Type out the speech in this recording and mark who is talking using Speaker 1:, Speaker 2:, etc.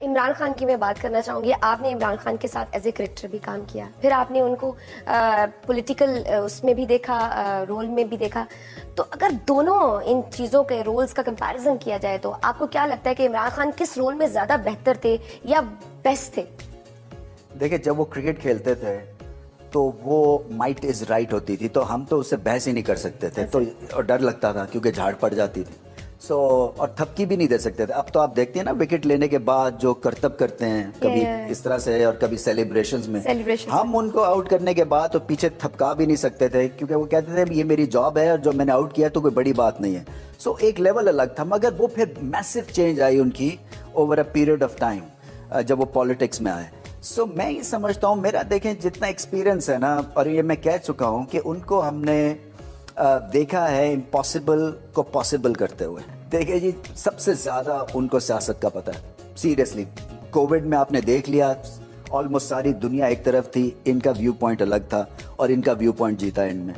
Speaker 1: इमरान खान की मैं बात करना चाहूँगी। आपने इमरान खान के साथ एज ए क्रिकेटर भी काम किया, फिर आपने उनको पॉलिटिकल उसमें भी देखा, रोल में भी देखा। तो अगर दोनों इन चीज़ों के रोल्स का कंपैरिजन किया जाए तो आपको क्या लगता है कि इमरान खान किस रोल में ज़्यादा बेहतर थे या बेस्ट थे?
Speaker 2: देखिए, जब वो क्रिकेट खेलते थे तो वो माइट इज राइट होती थी, तो हम तो उससे बहस ही नहीं कर सकते थे। तो और डर लगता था क्योंकि झाड़ पड़ जाती थी। और थपकी भी नहीं दे सकते थे। अब तो आप देखते हैं ना, विकेट लेने के बाद जो करतब करते हैं, कभी इस तरह से और कभी सेलिब्रेशंस में। हम उनको आउट करने के बाद तो पीछे थपका भी नहीं सकते थे, क्योंकि वो कहते थे ये मेरी जॉब है और जो मैंने आउट किया तो कोई बड़ी बात नहीं है। एक लेवल अलग था। मगर वो फिर मैसिव चेंज आई उनकी over a period of time, जब वो पॉलिटिक्स में आए। मैं ये समझता हूँ, मेरा देखें जितना एक्सपीरियंस है ना, और ये मैं कह चुका हूँ कि उनको हमने देखा है इम्पॉसिबल को पॉसिबल करते हुए। देखिए जी, सबसे ज्यादा उनको सियासत का पता है, सीरियसली। कोविड में आपने देख लिया, ऑलमोस्ट सारी दुनिया एक तरफ थी, इनका व्यू पॉइंट अलग था और इनका व्यू पॉइंट जीता एंड में।